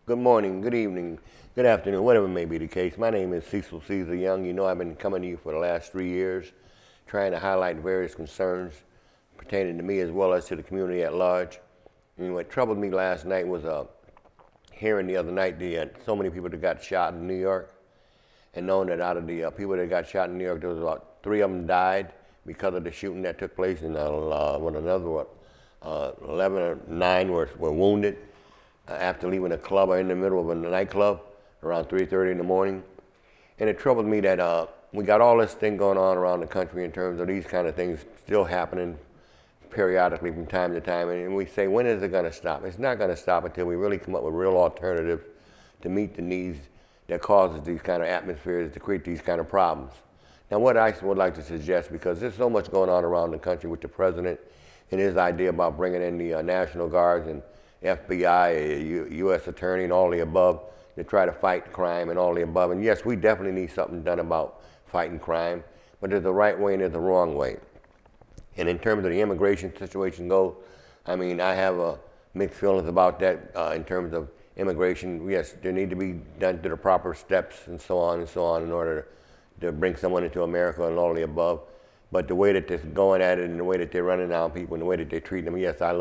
good morning, good evening, good afternoon, whatever may be the case. My name is Cecil Young. You know I've been coming to you for the last 3 years, trying to highlight various concerns pertaining to me as well as to the community at large. And what troubled me last night was hearing the other night so many people that got shot in New York, and knowing that out of the people that got shot in New York, there was about 3 of them died because of the shooting that took place, and 11 or 9 were wounded after leaving a club or in the middle of a nightclub around 3:30 in the morning. And it troubled me that we got all this thing going on around the country in terms of these kind of things still happening periodically from time to time. And we say, when is it going to stop? It's not going to stop until we really come up with real alternatives to meet the needs that causes these kind of atmospheres to create these kind of problems. Now, what I would like to suggest, because there's so much going on around the country with the president and his idea about bringing in the National Guards and FBI, U.S. Attorney, and all the above to try to fight crime and all the above. And yes, we definitely need something done about fighting crime, but there's a right way and there's a wrong way. And in terms of the immigration situation goes, I mean, I have mixed feelings about that in terms of immigration. Yes, there need to be done to the proper steps and so on in order to bring someone into America and all the above. But the way that they're going at it and the way that they're running down people and the way that they're treating them, yes, I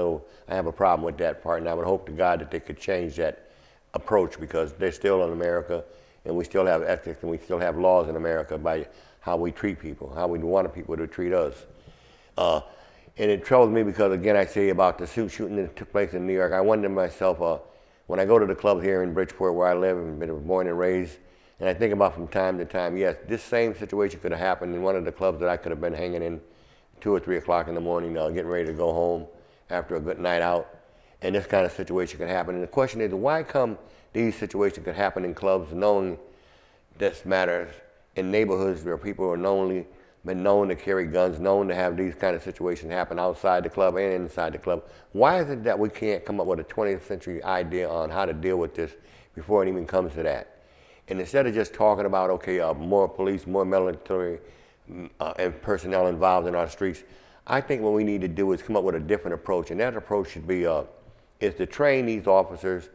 have a problem with that part, and I would hope to God that they could change that approach, because they're still in America and we still have ethics and we still have laws in America by how we treat people, how we want people to treat us. And it troubles me because, again, I say about the shooting that took place in New York, I wonder to myself, when I go to the club here in Bridgeport where I live and been born and raised, and I think about from time to time, yes, this same situation could have happened in one of the clubs that I could have been hanging in 2 or 3 o'clock in the morning, getting ready to go home after a good night out. And this kind of situation could happen. And the question is, why come these situations could happen in clubs, knowing this matters in neighborhoods where people are been known to carry guns, known to have these kind of situations happen outside the club and inside the club? Why is it that we can't come up with a 20th century idea on how to deal with this before it even comes to that? And instead of just talking about, okay, more police, more military and personnel involved in our streets, I think what we need to do is come up with a different approach. And that approach should be is to train these officers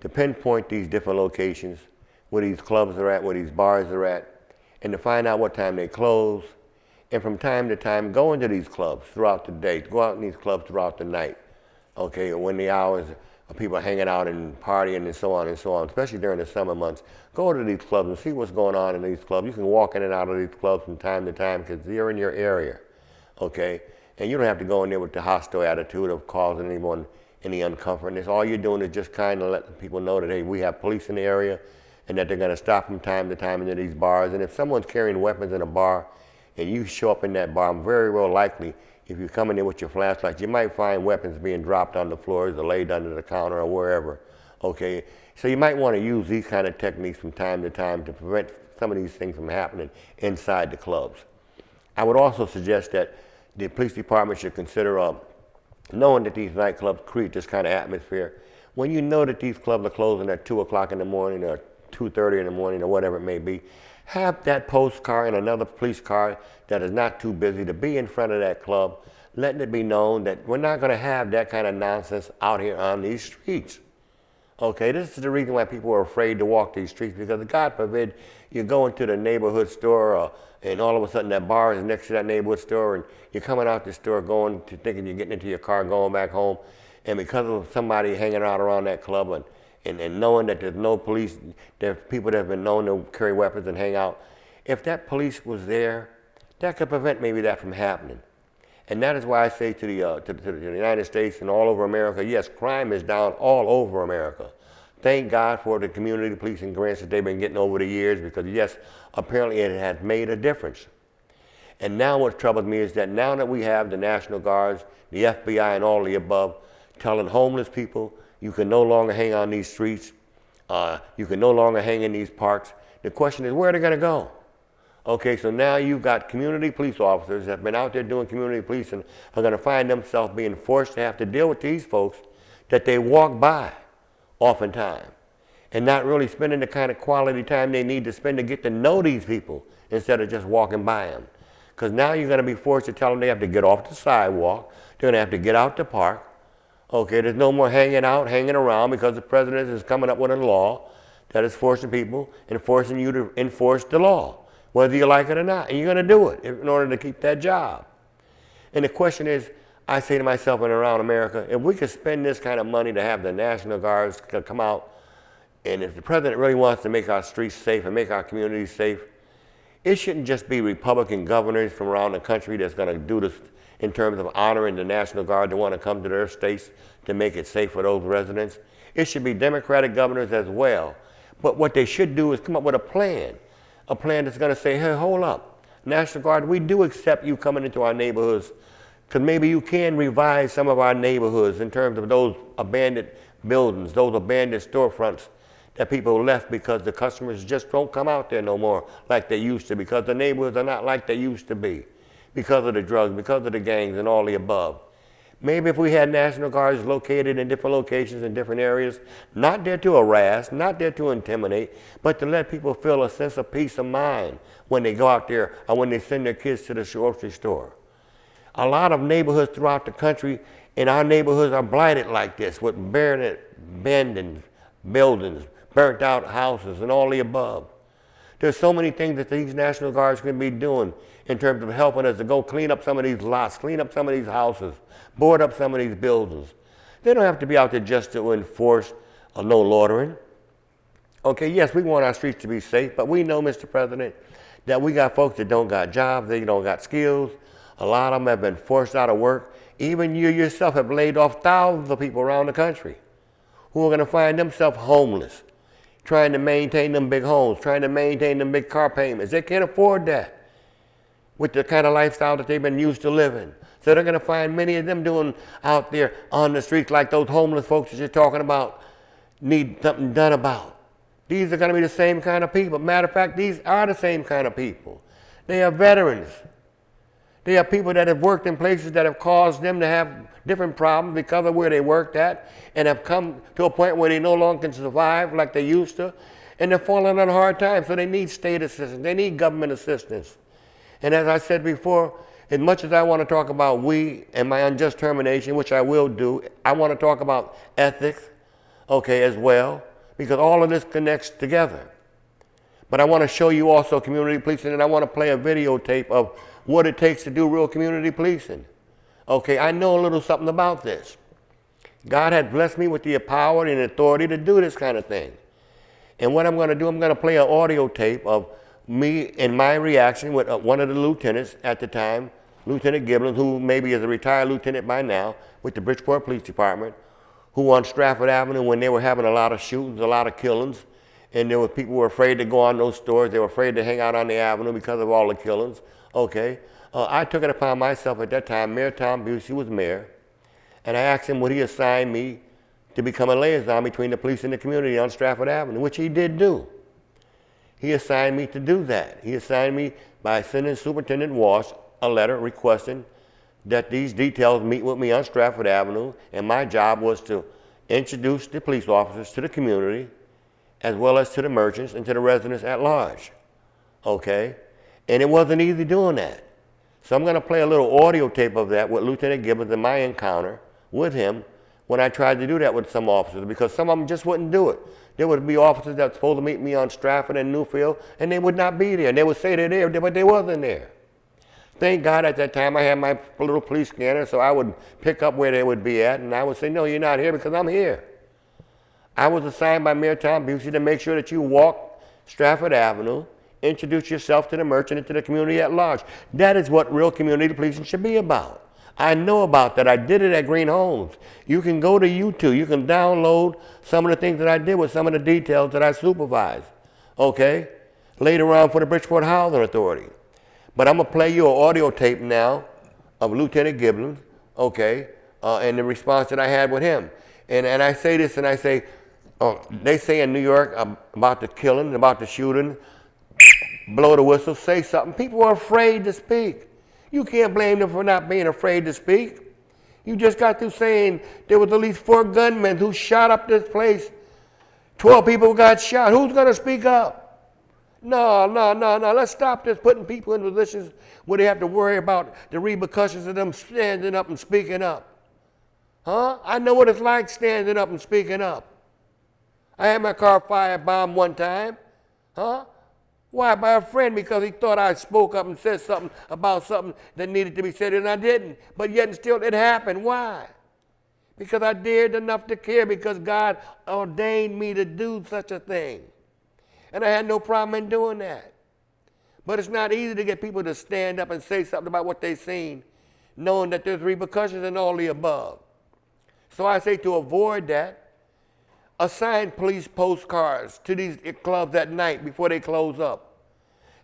to pinpoint these different locations, where these clubs are at, where these bars are at, and to find out what time they close. And from time to time, go into these clubs throughout the day, go out in these clubs throughout the night, okay, when the hours of people hanging out and partying and so on, especially during the summer months. Go to these clubs and see what's going on in these clubs. You can walk in and out of these clubs from time to time because they're in your area, okay? And you don't have to go in there with the hostile attitude of causing anyone any uncomfortness. All you're doing is just kind of letting people know that, hey, we have police in the area and that they're going to stop from time to time into these bars. And if someone's carrying weapons in a bar and you show up in that bar, very well likely, if you come in there with your flashlight, you might find weapons being dropped on the floors or laid under the counter or wherever, okay? So you might want to use these kind of techniques from time to time to prevent some of these things from happening inside the clubs. I would also suggest that the police department should consider knowing that these nightclubs create this kind of atmosphere. When you know that these clubs are closing at 2 o'clock in the morning or 2:30 in the morning or whatever it may be, have that post car and another police car that is not too busy to be in front of that club, letting it be known that we're not going to have that kind of nonsense out here on these streets. Okay, this is the reason why people are afraid to walk these streets, because God forbid you go into the neighborhood store and all of a sudden that bar is next to that neighborhood store and you're coming out the store going to thinking you're getting into your car going back home, and because of somebody hanging out around that club and knowing that there's no police, there's people that have been known to carry weapons and hang out, if that police was there, that could prevent maybe that from happening. And that is why I say to the United States and all over America, yes, crime is down all over America. Thank God for the community policing grants that they've been getting over the years, because yes, apparently it has made a difference. And now what troubles me is that now that we have the National Guards, the FBI and all the above telling homeless people, you can no longer hang on these streets, you can no longer hang in these parks, the question is, where are they going to go? Okay, so now you've got community police officers that have been out there doing community policing are going to find themselves being forced to have to deal with these folks that they walk by oftentimes and not really spending the kind of quality time they need to spend to get to know these people instead of just walking by them. Because now you're going to be forced to tell them they have to get off the sidewalk, they're going to have to get out the park, Okay, there's no more hanging out, hanging around because the president is coming up with a law that is forcing people and forcing you to enforce the law, whether you like it or not. And you're going to do it in order to keep that job. And the question is, I say to myself and around America, if we could spend this kind of money to have the National Guards come out, and if the president really wants to make our streets safe and make our communities safe, it shouldn't just be Republican governors from around the country that's going to do this in terms of honoring the National Guard that want to come to their states to make it safe for those residents. It should be Democratic governors as well. But what they should do is come up with a plan that's going to say, hey, hold up, National Guard, we do accept you coming into our neighborhoods, because maybe you can revive some of our neighborhoods in terms of those abandoned buildings, those abandoned storefronts that people left because the customers just don't come out there no more like they used to, because the neighborhoods are not like they used to be, because of the drugs, because of the gangs and all the above. Maybe if we had National Guards located in different locations in different areas, not there to harass, not there to intimidate, but to let people feel a sense of peace of mind when they go out there or when they send their kids to the grocery store. A lot of neighborhoods throughout the country, and our neighborhoods are blighted like this, with abandoned buildings, burnt out houses, and all the above. There's so many things that these National Guards can be doing in terms of helping us to go clean up some of these lots, clean up some of these houses, board up some of these buildings. They don't have to be out there just to enforce a no loitering. Okay, yes, we want our streets to be safe, but we know, Mr. President, that we got folks that don't got jobs, they don't got skills. A lot of them have been forced out of work. Even you yourself have laid off thousands of people around the country who are going to find themselves homeless, trying to maintain them big homes, trying to maintain them big car payments. They can't afford that with the kind of lifestyle that they've been used to living. So they're going to find many of them doing out there on the streets like those homeless folks that you're talking about need something done about. These are going to be the same kind of people. Matter of fact, these are the same kind of people. They are veterans. They are people that have worked in places that have caused them to have different problems because of where they worked at, and have come to a point where they no longer can survive like they used to, and they're falling on hard times, so they need state assistance, they need government assistance. And as I said before, as much as I want to talk about we and my unjust termination, which I will do, I want to talk about ethics, okay, as well, because all of this connects together. But I want to show you also community policing, and I want to play a videotape of what it takes to do real community policing. Okay, I know a little something about this. God had blessed me with the power and authority to do this kind of thing. And what I'm going to do, I'm going to play an audio tape of me and my reaction with one of the lieutenants at the time, Lieutenant Gibbons, who maybe is a retired lieutenant by now with the Bridgeport Police Department, who on Stratford Avenue, when they were having a lot of shootings, a lot of killings, and there were people who were afraid to go on those stores, they were afraid to hang out on the avenue because of all the killings. Okay, I took it upon myself at that time. Mayor Tom Busey was mayor, and I asked him would he assign me to become a liaison between the police and the community on Stratford Avenue, which he did do. He assigned me to do that. He assigned me by sending Superintendent Walsh a letter requesting that these details meet with me on Stratford Avenue, and my job was to introduce the police officers to the community, as well as to the merchants and to the residents at large. Okay? And it wasn't easy doing that. So I'm going to play a little audio tape of that with Lieutenant Gibbons and my encounter with him when I tried to do that with some officers, because some of them just wouldn't do it. There would be officers that were supposed to meet me on Stratford and Newfield, and they would not be there. And they would say they're there, but they wasn't there. Thank God at that time I had my little police scanner, so I would pick up where they would be at, and I would say, no, you're not here because I'm here. I was assigned by Mayor Tom Busey to make sure that you walk Stratford Avenue, introduce yourself to the merchant and to the community at large. That is what real community policing should be about. I know about that. I did it at Green Homes. You can go to YouTube. You can download some of the things that I did with some of the details that I supervised, okay, later on for the Bridgeport Housing Authority. But I'm going to play you an audio tape now of Lieutenant Gibbons, okay, and the response that I had with him. And I say this, and I say, they say in New York about the killing, about the shooting, blow the whistle, say something. People are afraid to speak. You can't blame them for not being afraid to speak. You just got through saying there was at least 4 gunmen who shot up this place. 12 people got shot. Who's going to speak up? No. Let's stop this, putting people in positions where they have to worry about the repercussions of them standing up and speaking up. Huh? I know what it's like standing up and speaking up. I had my car firebombed one time. Huh? Why? By a friend, because he thought I spoke up and said something about something that needed to be said, and I didn't. But yet and still it happened. Why? Because I dared enough to care, because God ordained me to do such a thing. And I had no problem in doing that. But it's not easy to get people to stand up and say something about what they've seen, knowing that there's repercussions and all the above. So I say, to avoid that, assign police postcards to these clubs at night before they close up.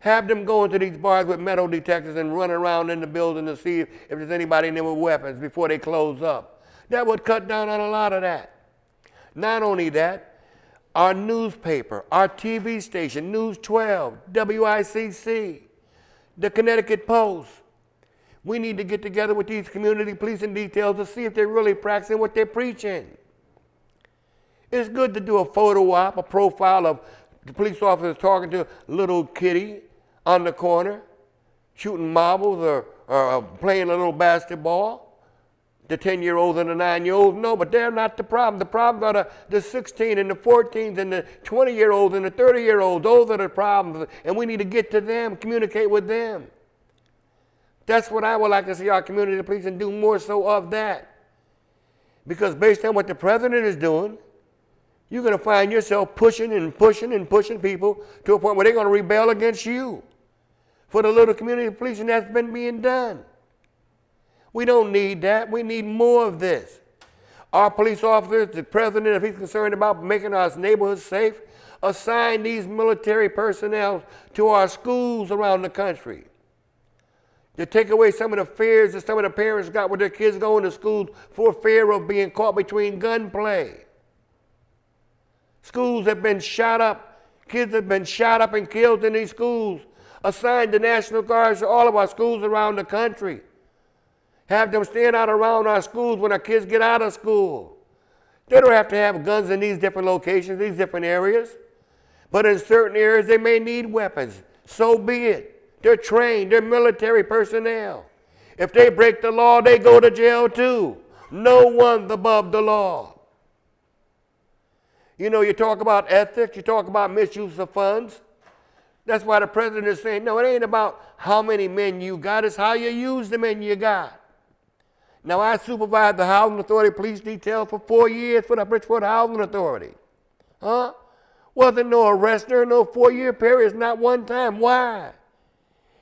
Have them go into these bars with metal detectors and run around in the building to see if there's anybody in there with weapons before they close up. That would cut down on a lot of that. Not only that, our newspaper, our TV station, News 12, WICC, the Connecticut Post, we need to get together with these community policing details to see if they're really practicing what they're preaching. It's good to do a photo op, a profile of the police officers talking to little Kitty on the corner, shooting marbles or playing a little basketball. The 10-year-olds and the 9-year-olds, no, but they're not the problem. The problems are the 16 and the 14s and the 20-year-olds and the 30-year-olds. Those are the problems, and we need to get to them, communicate with them. That's what I would like to see our community police and do more so of that. Because based on what the president is doing, you're going to find yourself pushing and pushing and pushing people to a point where they're going to rebel against you for the little community policing that's been being done. We don't need that. We need more of this. Our police officers, the president, if he's concerned about making our neighborhoods safe, assign these military personnel to our schools around the country to take away some of the fears that some of the parents got with their kids going to school for fear of being caught between gunplay. Schools have been shot up. Kids have been shot up and killed in these schools. Assign the National Guards to all of our schools around the country. Have them stand out around our schools when our kids get out of school. They don't have to have guns in these different locations, these different areas. But in certain areas, they may need weapons. So be it. They're trained. They're military personnel. If they break the law, they go to jail too. No one's above the law. You know, you talk about ethics. You talk about misuse of funds. That's why the president is saying, no, it ain't about how many men you got. It's how you use the men you got. Now, I supervised the Housing Authority Police Detail for 4 years for the Bridgeport Housing Authority. Huh? Wasn't no arrest during no 4-year period, not one time. Why?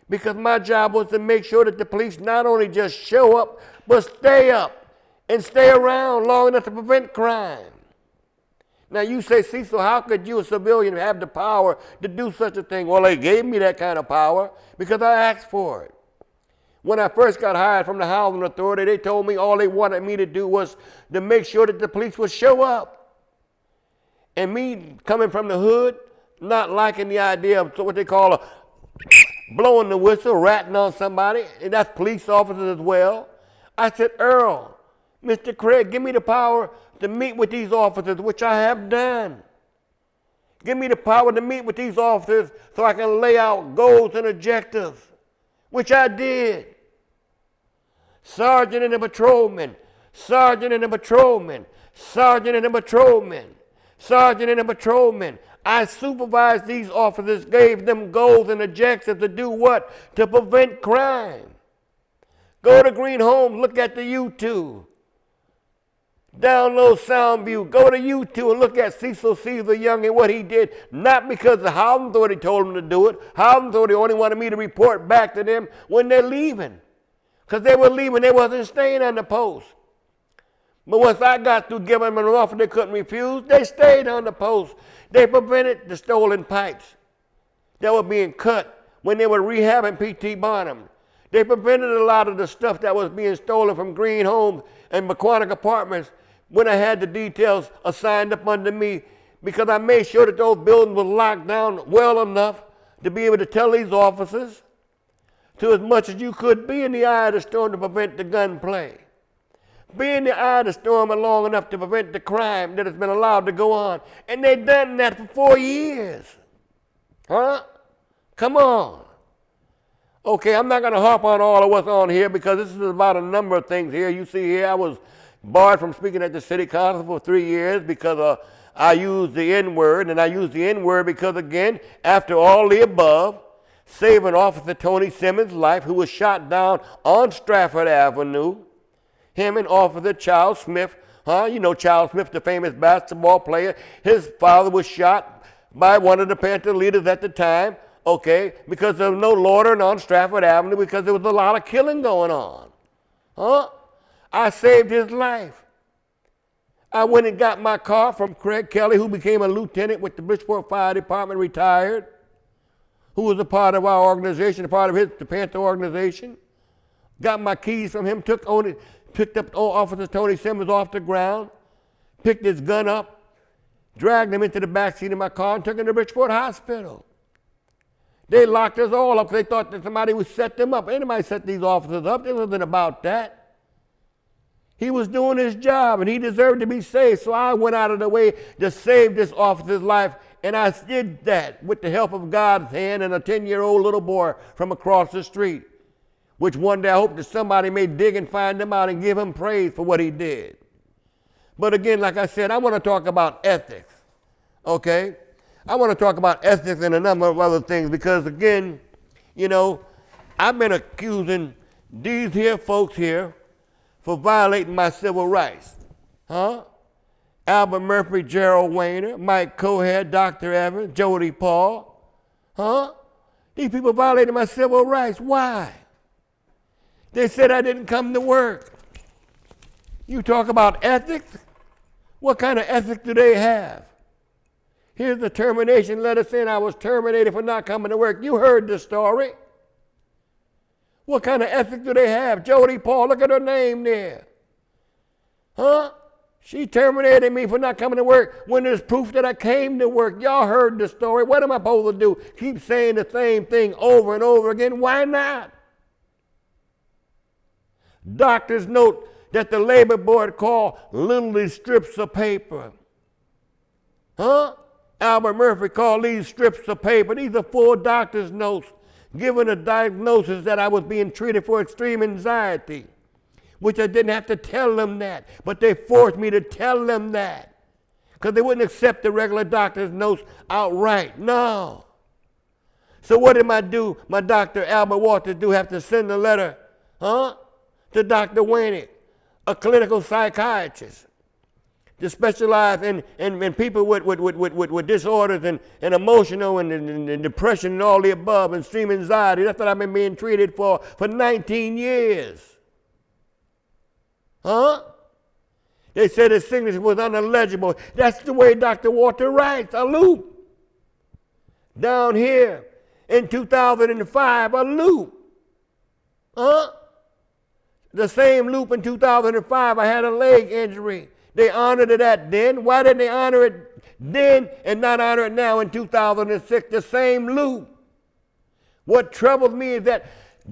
Because my job was to make sure that the police not only just show up, but stay up and stay around long enough to prevent crime. Now, you say, Cecil, how could you, a civilian, have the power to do such a thing? Well, they gave me that kind of power because I asked for it. When I first got hired from the Housing Authority, they told me all they wanted me to do was to make sure that the police would show up. And me coming from the hood, not liking the idea of what they call blowing the whistle, ratting on somebody, and that's police officers as well. I said, Earl, Mr. Craig, give me the power to meet with these officers, which I have done. Give me the power to meet with these officers so I can lay out goals and objectives, which I did. Sergeant and a patrolman, sergeant and a patrolman, sergeant and a patrolman, sergeant and a patrolman. I supervised these officers, gave them goals and objectives to do what? To prevent crime. Go to Green Homes, look at the YouTube. Download Soundview, go to YouTube and look at Cecil the Young and what he did. Not because the Housing Authority told him to do it. Housing Authority only wanted me to report back to them when they're leaving. Because they were leaving, they wasn't staying on the post. But once I got through giving them an offer they couldn't refuse, they stayed on the post. They prevented the stolen pipes that were being cut when they were rehabbing P.T. Barnum. They prevented a lot of the stuff that was being stolen from Green Homes and McQuarrick Apartments when I had the details assigned up under me, because I made sure that those buildings were locked down well enough to be able to tell these officers to as much as you could be in the eye of the storm to prevent the gunplay. Be in the eye of the storm long enough to prevent the crime that has been allowed to go on. And they've done that for 4 years. Huh? Come on. Okay, I'm not going to harp on all of what's on here because this is about a number of things here. You see here, I was barred from speaking at the city council for 3 years because I used the N-word, and I used the N-word because, again, after all the above, saving Officer Tony Simmons' life, who was shot down on Stratford Avenue, him and Officer Charles Smith, you know Charles Smith, the famous basketball player, his father was shot by one of the Panther leaders at the time, okay, because there was no loitering on Stratford Avenue because there was a lot of killing going on. I saved his life. I went and got my car from Craig Kelly, who became a lieutenant with the Bridgeport Fire Department, retired, who was a part of our organization, a part of the Panther organization. Got my keys from him, picked up Officer Tony Simmons off the ground, picked his gun up, dragged him into the backseat of my car, and took him to Bridgeport Hospital. They locked us all up because they thought that somebody would set them up. Anybody set these officers up? It wasn't about that. He was doing his job, and he deserved to be saved. So I went out of the way to save this officer's life, and I did that with the help of God's hand and a 10-year-old little boy from across the street, which one day I hope that somebody may dig and find him out and give him praise for what he did. But again, like I said, I want to talk about ethics, okay? I want to talk about ethics and a number of other things because, again, you know, I've been accusing these here folks here for violating my civil rights. Albert Murphy, Gerald Weiner, Mike Cohead, Dr. Evans, Jody Paul. These people violated my civil rights. Why? They said I didn't come to work. You talk about ethics? What kind of ethics do they have? Here's the termination letter saying I was terminated for not coming to work. You heard the story. What kind of ethics do they have? Jody Paul, look at her name there. She terminated me for not coming to work when there's proof that I came to work. Y'all heard the story. What am I supposed to do? Keep saying the same thing over and over again? Why not? Doctors note that the labor board called literally strips of paper. Albert Murphy called these strips of paper. These are full doctor's notes, given a diagnosis that I was being treated for extreme anxiety, which I didn't have to tell them that, but they forced me to tell them that because they wouldn't accept the regular doctor's notes outright. No. So what did my doctor, Albert Walters, have to send a letter, to Dr. Wayne, a clinical psychiatrist, to specialize in people with disorders and emotional and depression and all the above and extreme anxiety. That's what I've been being treated for 19 years. They said his signature was unillegible. That's the way Dr. Walter writes, a loop. Down here in 2005, a loop. The same loop in 2005, I had a leg injury. They honored it then. Why didn't they honor it then and not honor it now in 2006? The same loop. What troubles me is that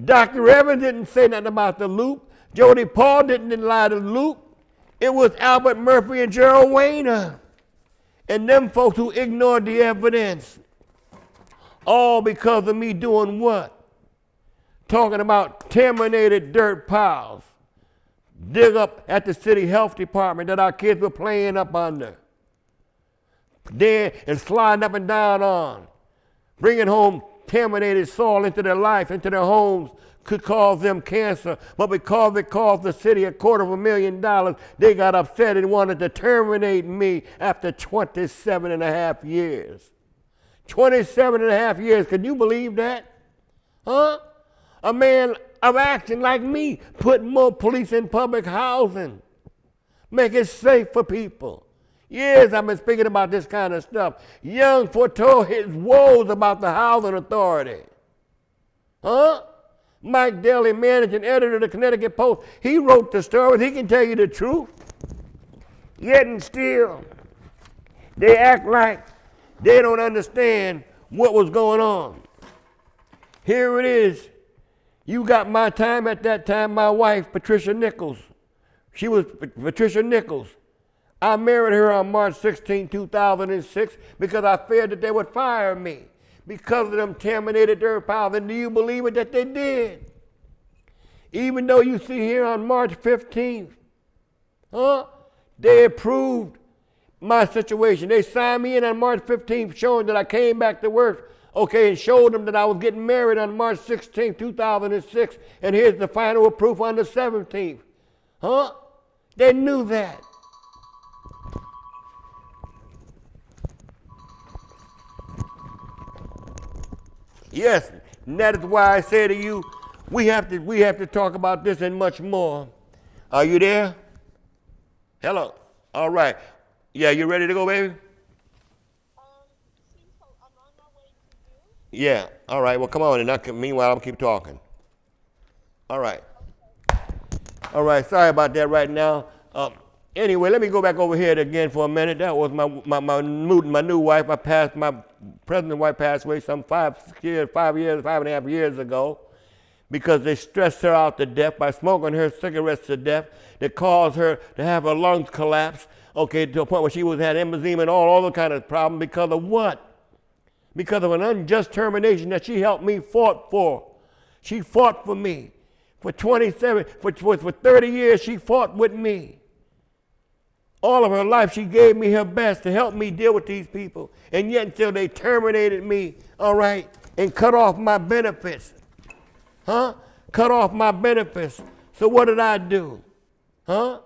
Dr. Evans didn't say nothing about the loop. Jody Paul didn't deny the loop. It was Albert Murphy and Gerald Weiner and them folks who ignored the evidence. All because of me doing what? Talking about terminated dirt piles. Dig up at the city health department that our kids were playing up under. There and sliding up and down on. Bringing home contaminated soil into their life, into their homes, could cause them cancer. But because it cost the city $250,000, they got upset and wanted to terminate me after 27 and a half years. 27 and a half years, could you believe that? A man of action like me, put more police in public housing, make it safe for people. Years I've been speaking about this kind of stuff. Young foretold his woes about the housing authority. Mike Daly, managing editor of the Connecticut Post, he wrote the stories. He can tell you the truth. Yet and still, they act like they don't understand what was going on. Here it is. You got my time at that time, my wife, Patricia Nichols. She was Patricia Nichols. I married her on March 16, 2006 because I feared that they would fire me because of them terminated dirt piles. And do you believe it that they did? Even though you see here on March 15th, Huh? They approved my situation. They signed me in on March 15th showing that I came back to work, okay, and showed them that I was getting married on March 16th, 2006, and here's the final proof on the 17th. Huh? They knew that. Yes, and that is why I say to you, we have to talk about this and much more. Are you there? Hello. All right. Yeah, you ready to go, baby? Cecil, I'm on my way to you. Yeah. All right. Well, come on. And meanwhile, I'll keep talking. All right. All right. Sorry about that right now. Anyway, let me go back over here again for a minute. That was my new wife. My present wife passed away some 5.5 years ago, because they stressed her out to death by smoking her cigarettes to death. That caused her to have her lungs collapse, okay, to a point where she had emphysema and all the kind of problems. Because of what? Because of an unjust termination that she helped me fought for. She fought for me. For 30 years, she fought with me. All of her life, she gave me her best to help me deal with these people. And yet until they terminated me, all right, and cut off my benefits. Huh? Cut off my benefits. So what did I do? Huh?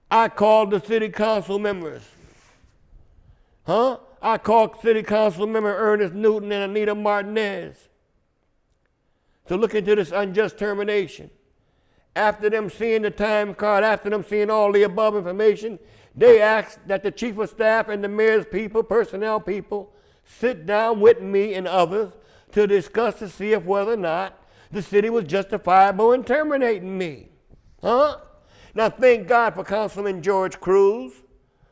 I called the city council members. Huh? I called city council member Ernest Newton and Anita Martinez to look into this unjust termination. After them seeing the time card, after them seeing all the above information, they asked that the chief of staff and the mayor's people, personnel people, sit down with me and others to discuss to see if whether or not the city was justifiable in terminating me. Huh? Now, thank God for Councilman George Cruz.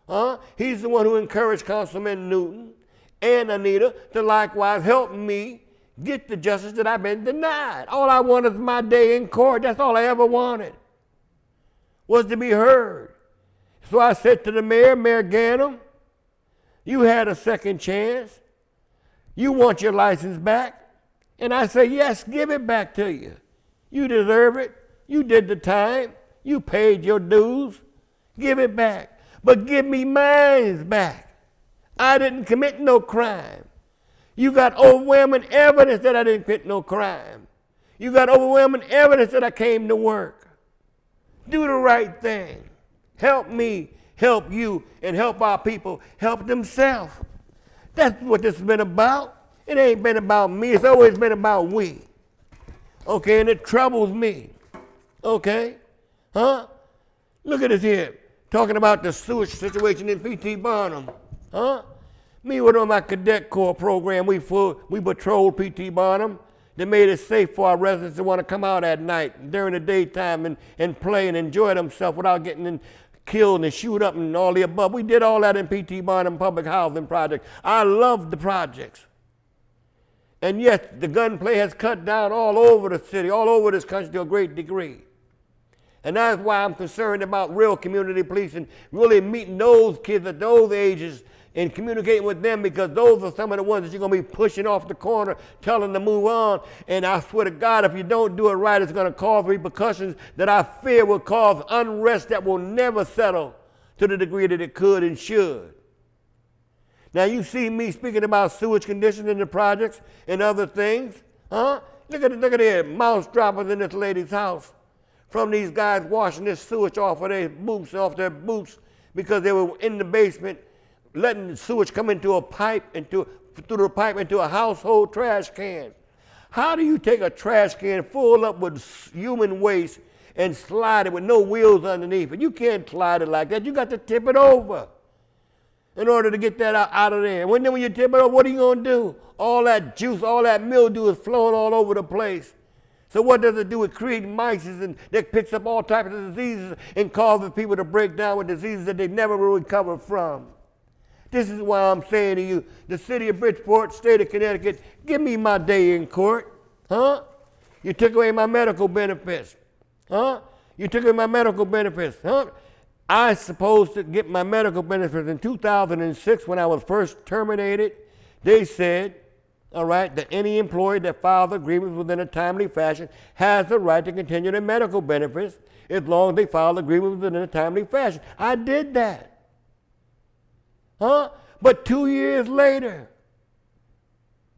Huh? He's the one who encouraged Councilman Newton and Anita to likewise help me get the justice that I've been denied. All I wanted is my day in court. That's all I ever wanted, was to be heard. So I said to the mayor, Mayor Ganem, you had a second chance. You want your license back? And I say, yes, give it back to you. You deserve it. You did the time. You paid your dues. Give it back. But give me mine back. I didn't commit no crime. You got overwhelming evidence that I didn't commit no crime. You got overwhelming evidence that I came to work. Do the right thing. Help me, help you, and help our people help themselves. That's what this has been about. It ain't been about me. It's always been about we. Okay, and it troubles me. Okay? Huh? Look at this here. Talking about the sewage situation in P.T. Barnum. Huh? Me with on my cadet corps program, we patrolled P.T. Barnum. They made it safe for our residents to want to come out at night during the daytime and play and enjoy themselves without getting killed and shoot up and all the above. We did all that in P.T. Barnum Public Housing Project. I love the projects. And yet the gunplay has cut down all over the city, all over this country to a great degree. And that's why I'm concerned about real community policing, really meeting those kids at those ages and communicating with them, because those are some of the ones that you're going to be pushing off the corner, telling them to move on. And I swear to God, if you don't do it right, it's going to cause repercussions that I fear will cause unrest that will never settle to the degree that it could and should. Now, you see me speaking about sewage conditions in the projects and other things. Huh? Look at the mouse droppers in this lady's house from these guys washing this sewage off their boots, because they were in the basement letting the sewage come into a pipe, through the pipe into a household trash can. How do you take a trash can full up with human waste and slide it with no wheels underneath it? You can't slide it like that. You got to tip it over in order to get that out of there. And when you tip it over, what are you going to do? All that juice, all that mildew is flowing all over the place. So what does it do? It creates mice, and that picks up all types of diseases and causes people to break down with diseases that they never will recover from. This is why I'm saying to you, the city of Bridgeport, state of Connecticut, give me my day in court. Huh? You took away my medical benefits. Huh? You took away my medical benefits. Huh? I supposed to get my medical benefits in 2006 when I was first terminated. They said, all right, that any employee that files a grievance within a timely fashion has the right to continue their medical benefits as long as they file a grievance within a timely fashion. I did that. Huh? But 2 years later,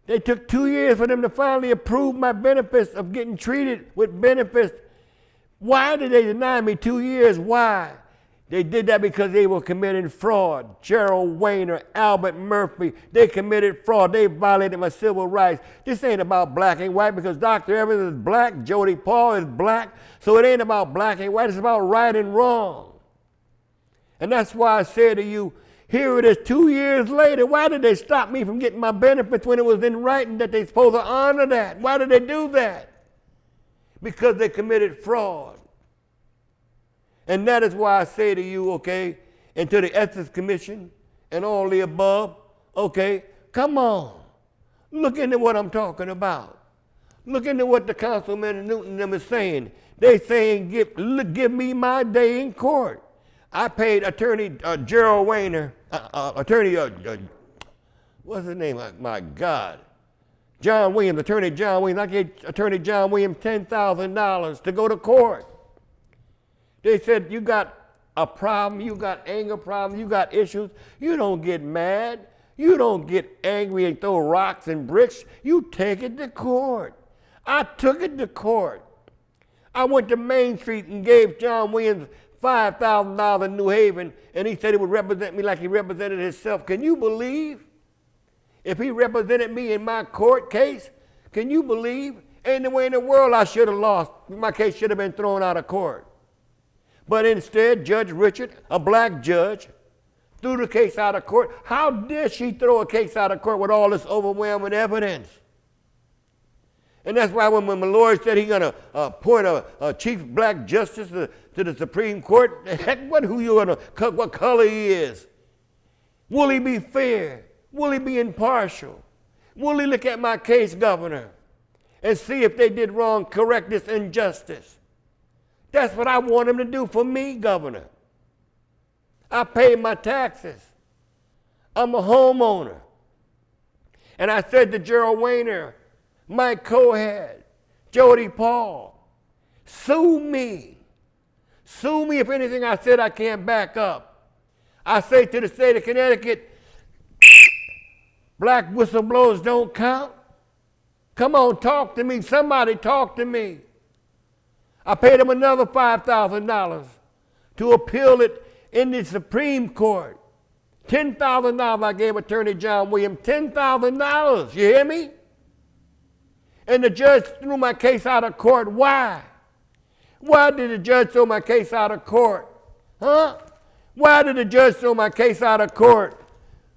they took 2 years for them to finally approve my benefits of getting treated with benefits. Why did they deny me 2 years? Why? They did that because they were committing fraud. Gerald Weiner, Albert Murphy, they committed fraud. They violated my civil rights. This ain't about black and white because Dr. Evans is black, Jody Paul is black. So it ain't about black and white, it's about right and wrong. And that's why I say to you, here it is 2 years later. Why did they stop me from getting my benefits when it was in writing that they're supposed to honor that? Why did they do that? Because they committed fraud. And that is why I say to you, okay, and to the Ethics Commission and all the above, okay, come on. Look into what I'm talking about. Look into what the Councilman Newton and them is saying. They saying, give me my day in court. I paid Attorney Gerald Weiner, what's his name? My God. John Williams, Attorney John Williams. I gave Attorney John Williams $10,000 to go to court. They said, you got a problem, you got anger problem, you got issues. You don't get mad. You don't get angry and throw rocks and bricks. You take it to court. I took it to court. I went to Main Street and gave John Williams $5,000 in New Haven, and he said he would represent me like he represented himself. Can you believe? If he represented me in my court case, can you believe? Ain't no way in the world I should have lost. My case should have been thrown out of court. But instead, Judge Richard, a black judge, threw the case out of court. How dare she throw a case out of court with all this overwhelming evidence? And that's why when my lawyer said he's going to appoint a chief black justice to the Supreme Court, heck, what color he is? Will he be fair? Will he be impartial? Will he look at my case, Governor, and see if they did wrong, correct this injustice? That's what I want him to do for me, Governor. I pay my taxes. I'm a homeowner. And I said to Gerald Weiner, Mike Cohead, Jody Paul, sue me. Sue me if anything I said I can't back up. I say to the state of Connecticut, black whistleblowers don't count. Come on, talk to me. Somebody talk to me. I paid him another $5,000 to appeal it in the Supreme Court. $10,000 I gave Attorney John Williams. $10,000. You hear me? And the judge threw my case out of court. Why? Why did the judge throw my case out of court? Huh? Why did the judge throw my case out of court?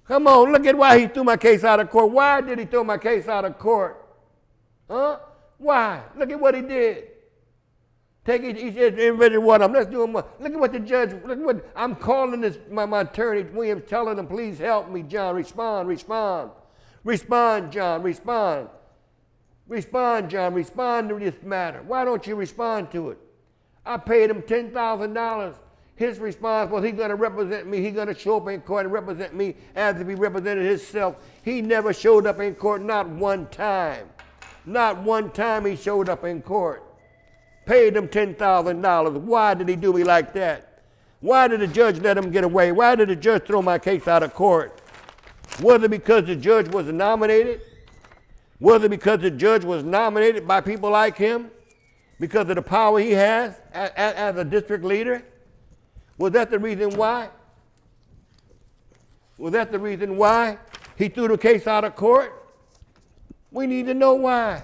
Come on, look at why he threw my case out of court. Why did he throw my case out of court? Huh? Why? Look at what he did. Take each individual one of them. Let's do them. Look at what the judge, look at what, I'm calling this, my attorney, Williams, telling him, please help me, John, respond. Respond, John, respond. Respond, John, respond to this matter. Why don't you respond to it? I paid him $10,000. His response was he's going to represent me. He's going to show up in court and represent me as if he represented himself. He never showed up in court, not one time. Not one time he showed up in court. Paid him $10,000. Why did he do me like that? Why did the judge let him get away? Why did the judge throw my case out of court? Was it because the judge was nominated? Was it because the judge was nominated by people like him? Because of the power he has as a district leader? Was that the reason why? Was that the reason why he threw the case out of court? We need to know why.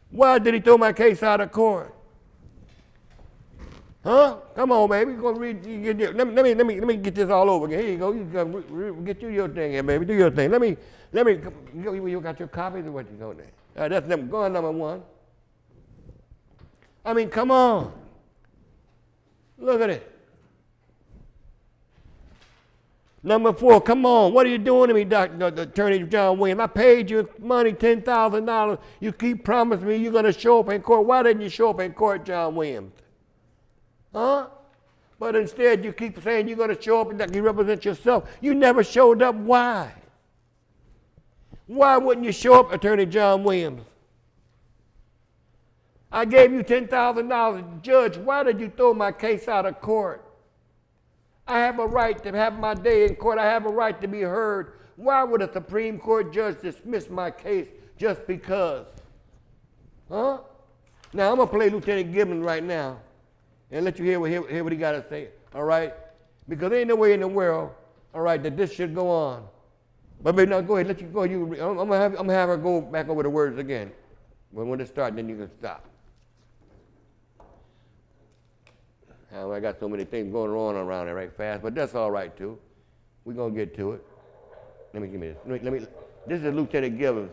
Why did he throw my case out of court? Huh? Come on, baby. Go read. Let me get this all over again. Here you go. You go, get you your thing here, baby. Do your thing. Let me. You got your copies or what you go there? That's go on number one. I mean, come on. Look at it. Number 4, come on. What are you doing to me, Attorney John Williams? I paid you money, $10,000. You keep promising me you're going to show up in court. Why didn't you show up in court, John Williams? Huh? But instead you keep saying you're going to show up and that you represent yourself. You never showed up. Why? Why wouldn't you show up, Attorney John Williams? I gave you $10,000. Judge, why did you throw my case out of court? I have a right to have my day in court. I have a right to be heard. Why would a Supreme Court judge dismiss my case just because? Huh? Now, I'm going to play Lieutenant Gibbons right now and let you hear what he got to say, all right? Because there ain't no way in the world, all right, that this should go on. But baby, now go ahead, let you go. I'm gonna have her go back over the words again. When it starts, then you can stop. I got so many things going on around there right fast, but that's all right too. We're gonna get to it. Let me give me this. This is Lieutenant Gibbons.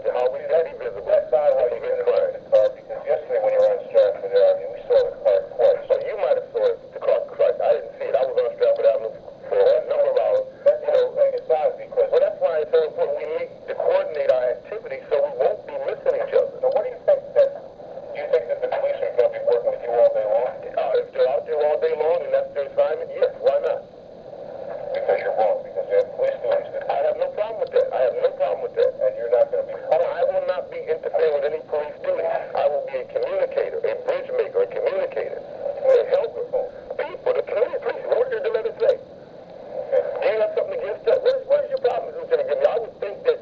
how we that invisible. That's not how you get in the car, because yesterday when you were on Stratford Avenue, we saw the car twice. So you might have saw the car twice. I didn't see it. I was on Stratford Avenue for a number of hours. That's aside because well, that's why it's so important we meet to coordinate our activities so we won't be missing each other. So what do you think that? Do you think that the police are going to be working with you all day long? If they're out there all day long and that's their assignment, yes. Why not? Because you're wrong. Because they're police duties. I have no problem with that. I have no problem with that. And you're not going to be. I will not be interfering with any police duties. I will be a communicator, a bridge maker, a communicator, a helper. People, the community police. What did the letter say? Do you have something against that? What is your problem, Lieutenant Gibney? I would think that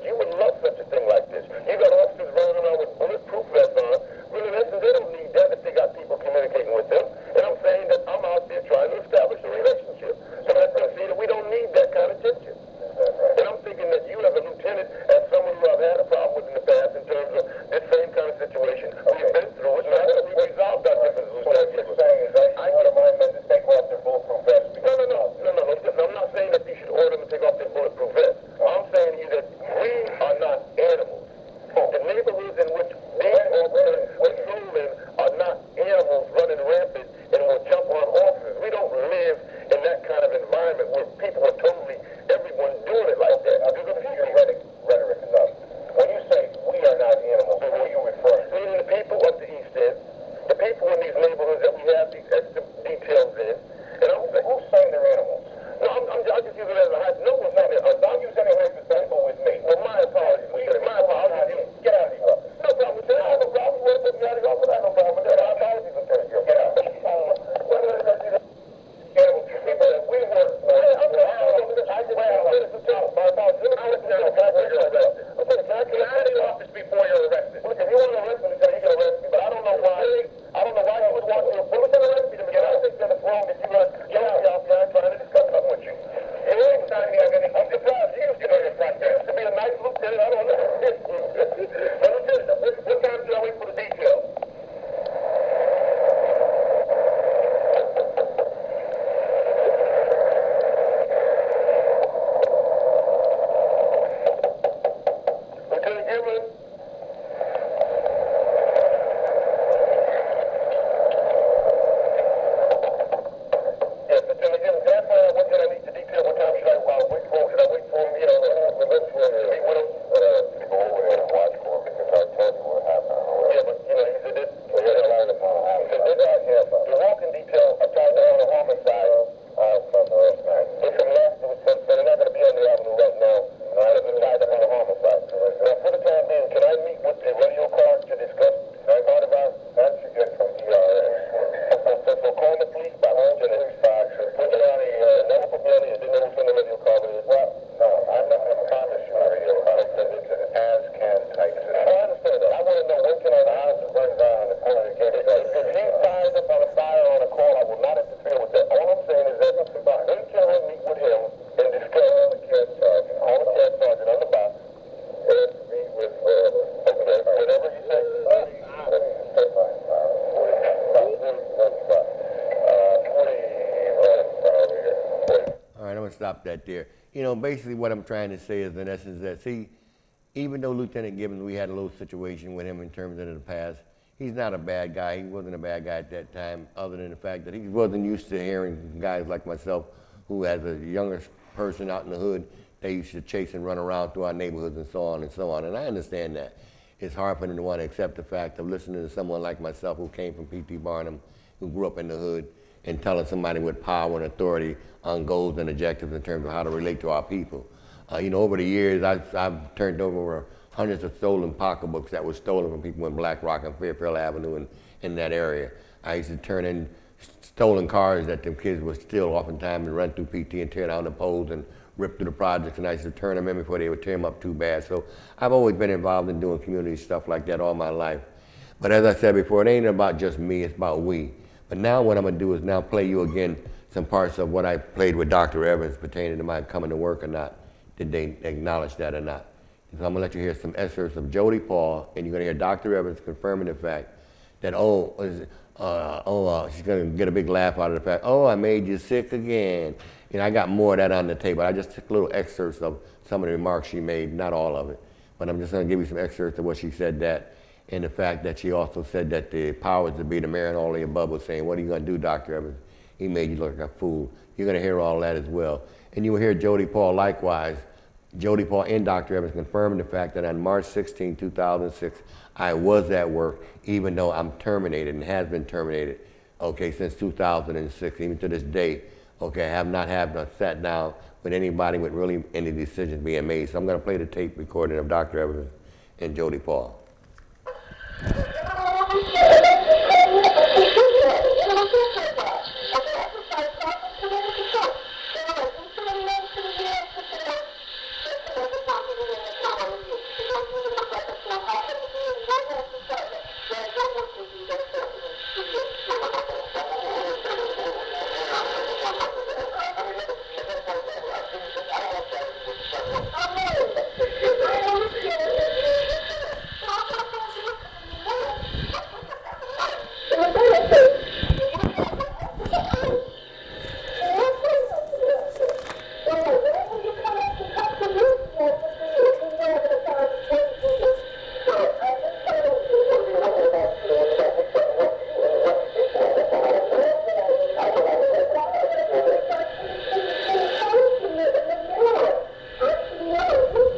you would love such a thing like this. You got officers running around with bulletproof vests on. Really, listen, they don't need that if they got people communicating with them. And I'm saying that I'm out there trying to establish a relationship. So that's going to see that we don't need that kind of tension. And I'm thinking that you as a lieutenant, as someone who I've had a problem with in the past in terms of this same kind of situation, we've been through it, and we resolved our differences. What you're saying is that you order my men to take off their bulletproof vests. No. Listen, I'm not saying that you should order them to take off their bulletproof vests. I'm saying to you that we are not animals. The neighborhoods in which these officers patrol in are not animals running rampant and will jump on officers. We don't live in that kind of environment where people are totally, everyone doing it like that. You're going to hear rhetoric enough. When you say we are not animals, who are you referring to? Meaning the people of the East End, the people in these neighborhoods that we have these extra details in. And I'm saying, who's saying they're animals? No, I just use it as a hype. No one's saying that. Don't use any hypothetical with me. Well, my apologies. My apologies. Get out of here. No problem with that. I have no problem with it. Get out of here. I have no problem with that. My apologies, Lieutenant. Get out. We work for my apologies. Can I out of the office before you're arrested? Look, if you want to arrest me, you can arrest me, but I don't know why you would want to arrest me to begin. I think that it's wrong that you're going to get out of the office. I'm trying to discuss something with you. You ain't signing me on anything. I'm surprised. You used to know your practice. You used to be a nice lieutenant. I don't know. But Lieutenant, what time should I wait for the details? Lieutenant Gibson? Yes, Lieutenant Gibson, can I find out what I need to detail? What time should I wait for him? Should I wait for him, to meet with him? To go over here and watch for him because I told you what happened. Yeah, but, he said that. He said that. The walking detail, I tried to on a homicide. From last night. It's from last, they're not going to be on the avenue right now. They've been tied up on a homicide. Now, for the time being, can I meet with the radio car to discuss that part about that you get from DRS? So call the police box. Put it on the, never put me on the, didn't know who's in the radio car with it. Well, no, I'm not going to promise you a radio car. As can Tyson. I understand that. I want to know when can I, the house is burned down and the get it. If he's tied up on a fire or on a call, I will not interfere with that. All I'm saying is that when can I meet with him and discuss all the cat sergeant on the box and meet with whatever he says. All right, I'm gonna stop that there. Basically what I'm trying to say is in essence that, see, even though Lieutenant Gibbons, we had a little situation with him in terms of the past, he's not a bad guy. He wasn't a bad guy at that time, other than the fact that he wasn't used to hearing guys like myself, who as a younger person out in the hood, they used to chase and run around through our neighborhoods and so on and so on. And I understand that. It's hard for them to want to accept the fact of listening to someone like myself who came from P.T. Barnum, who grew up in the hood, and telling somebody with power and authority on goals and objectives in terms of how to relate to our people. Over the years, I've turned over hundreds of stolen pocketbooks that were stolen from people in Black Rock and Fairfield Avenue and in that area. I used to turn in stolen cars that the kids would steal oftentimes and run through PT and tear down the poles and rip through the projects, and I used to turn them in before they would tear them up too bad. So I've always been involved in doing community stuff like that all my life. But as I said before, it ain't about just me, it's about we. But now what I'm gonna do is now play you again some parts of what I played with Dr. Evans pertaining to my coming to work or not. Did they acknowledge that or not? So I'm gonna let you hear some excerpts of Jody Paul, and you're gonna hear Dr. Evans confirming the fact that, she's gonna get a big laugh out of the fact, I made you sick again. I got more of that on the table. I just took little excerpts of some of the remarks she made, not all of it. but I'm just going to give you some excerpts of what she said that, and the fact that she also said that the powers that be, the mayor and all the above, was saying, what are you going to do, Dr. Evans? He made you look like a fool. You're going to hear all that as well. And you will hear Jody Paul likewise. Jody Paul and Dr. Evans confirming the fact that on March 16, 2006, I was at work, even though I'm terminated and has been terminated, okay, since 2006, even to this day. Okay, I have not sat down with anybody with really any decisions being made. So I'm going to play the tape recording of Dr. Evans and Jody Paul.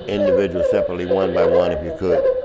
Individuals separately, one by one, if you could.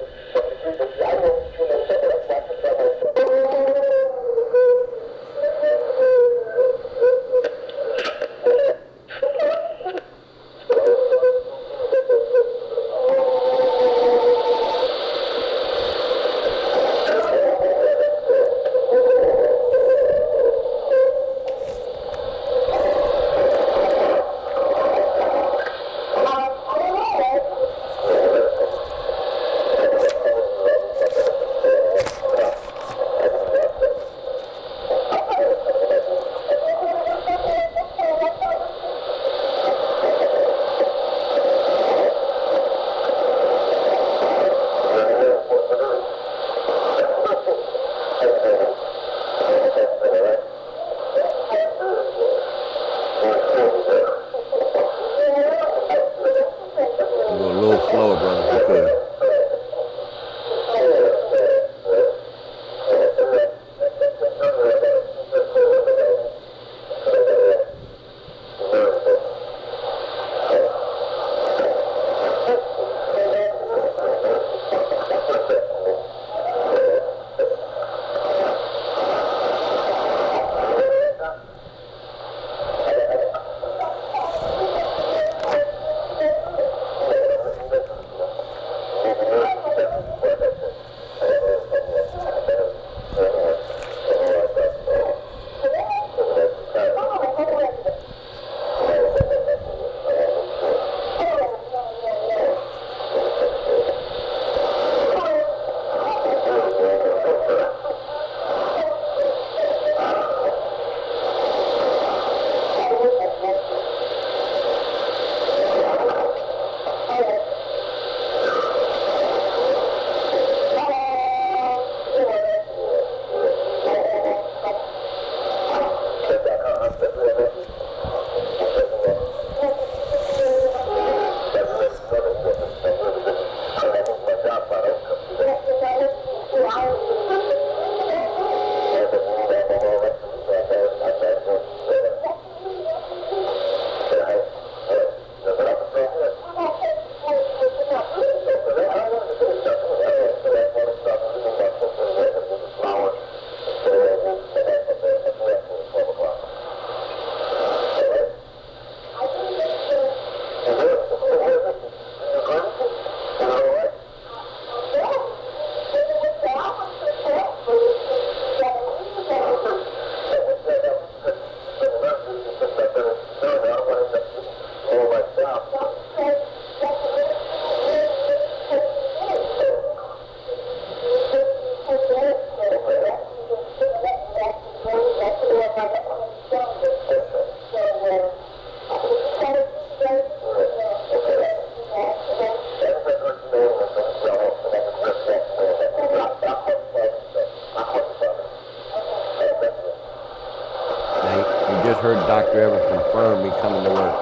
just heard Dr. Evans confirm me coming to work.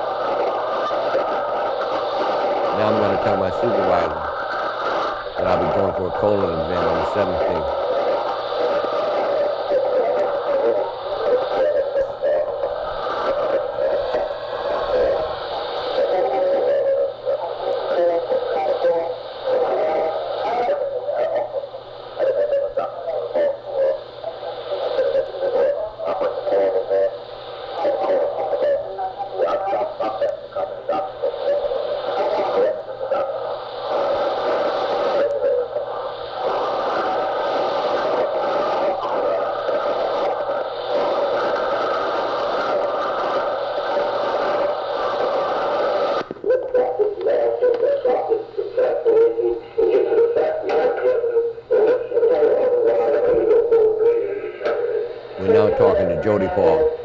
Now I'm going to tell my supervisor. but I'll be going for a colon exam on the 17th. We're now talking to Jody Paul.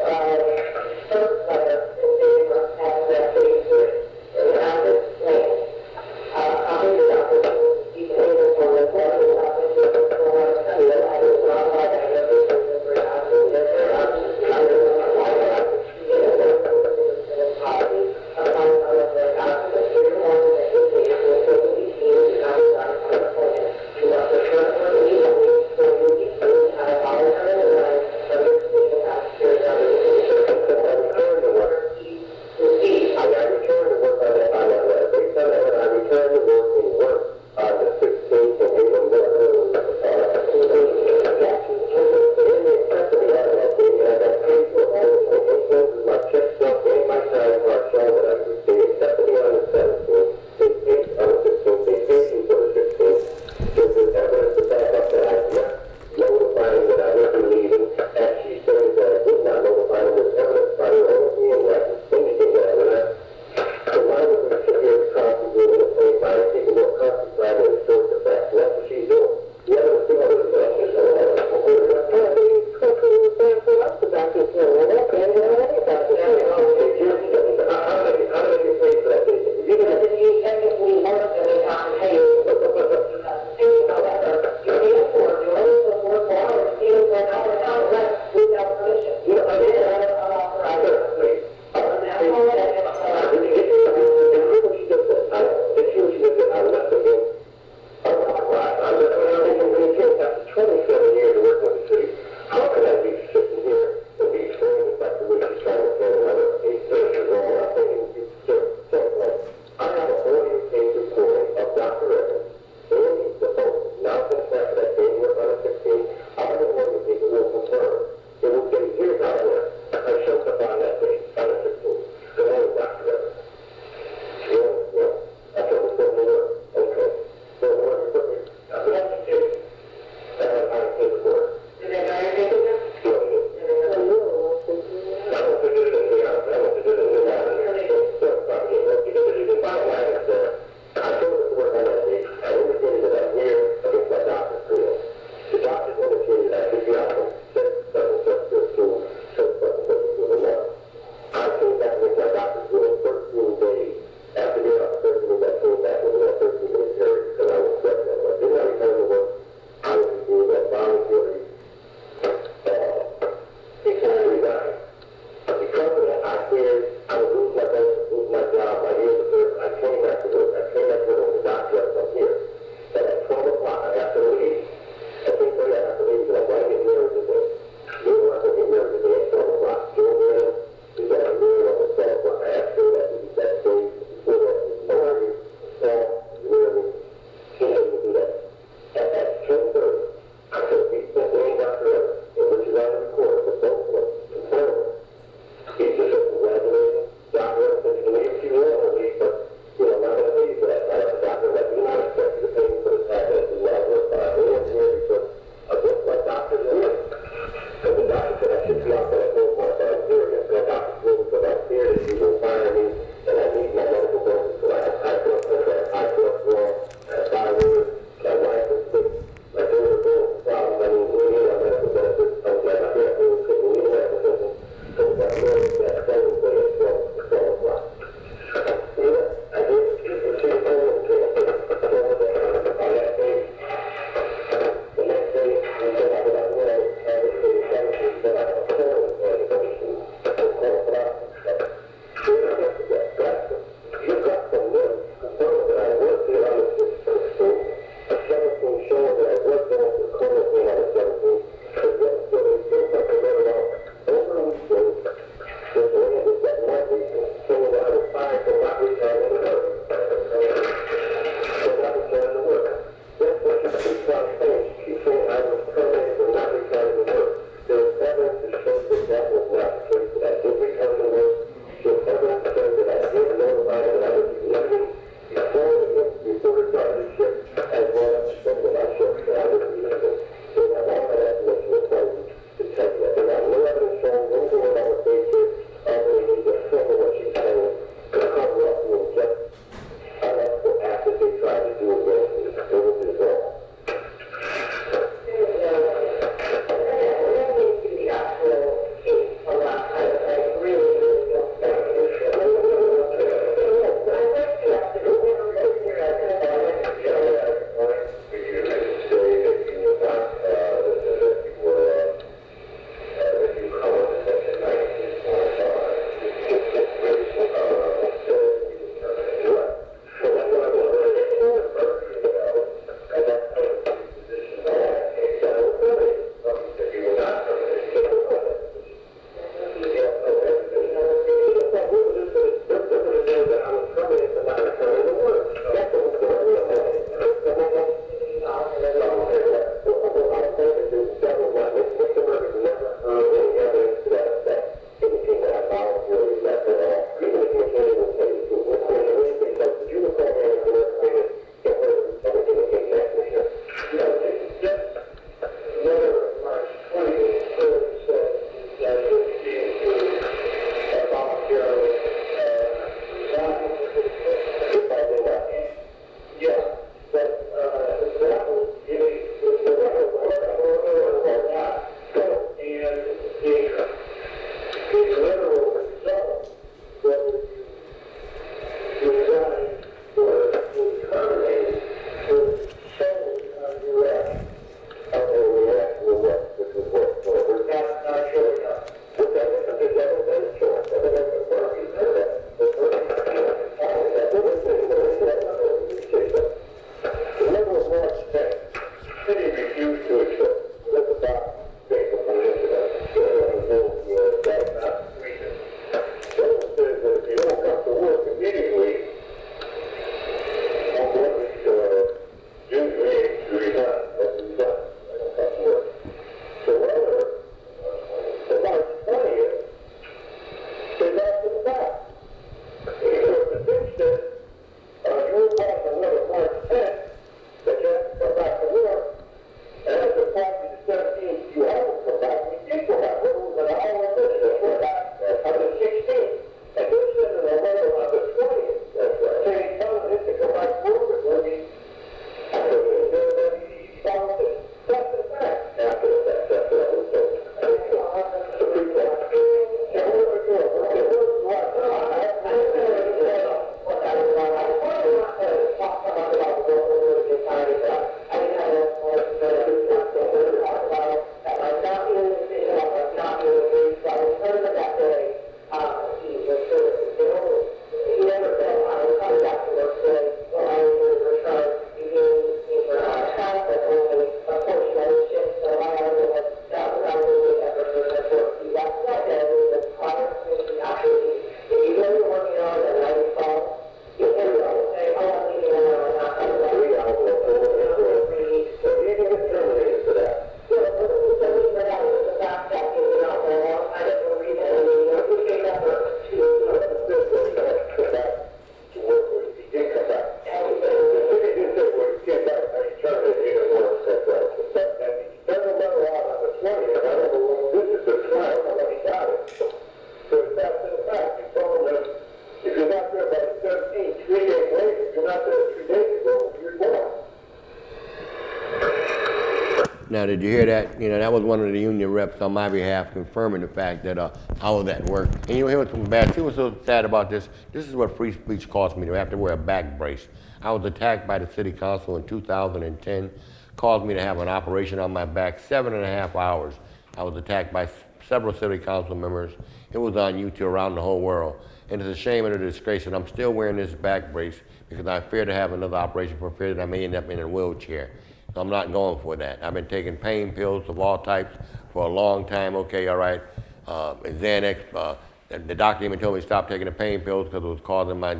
Now, did you hear that? You know, that was one of the union reps on my behalf confirming the fact that I was at work. And you know, here was some bad. She was so sad about this. This is what free speech cost me to have to wear a back brace. I was attacked by the city council in 2010, caused me to have an operation on my back, 7.5 hours. I was attacked by several city council members. It was on YouTube around the whole world. And it's a shame and a disgrace that I'm still wearing this back brace because I fear to have another operation for fear that I may end up in a wheelchair. So I'm not going for that. I've been taking pain pills of all types for a long time. Okay, all right. Xanax. The doctor even told me to stop taking the pain pills because it was causing my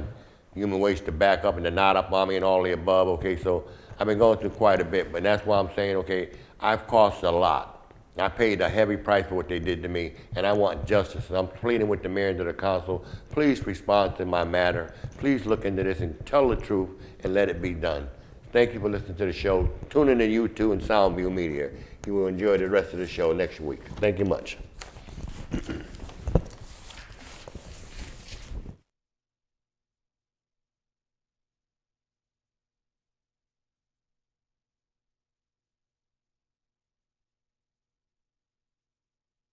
human waste to back up and to knot up on me and all the above. Okay, so I've been going through quite a bit, but that's why I'm saying, okay, I've cost a lot. I paid a heavy price for what they did to me, and I want justice. And I'm pleading with the mayor and the council, please respond to my matter. Please look into this and tell the truth and let it be done. Thank you for listening to the show. Tune in to YouTube and Soundview Media. You will enjoy the rest of the show next week. Thank you much.